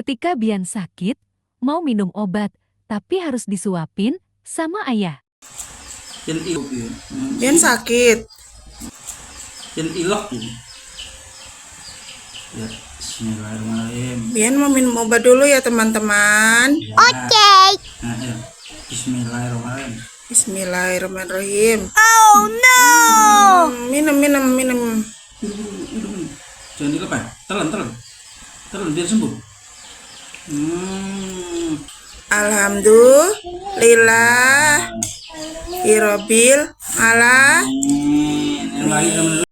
Ketika Bian sakit, mau minum obat, tapi harus disuapin sama ayah. Bian sakit. Bian ilok. Ya, bismillahirrahmanirrahim. Bian mau minum obat dulu ya teman-teman. Ya. Oke. Nah, ya. Bismillahirrahmanirrahim. Bismillahirrahmanirrahim. Oh no. Minum. Minum. Jangan dilepas. Telan biar sembuh. Alhamdulillah. Irobil. Allah. Yang lain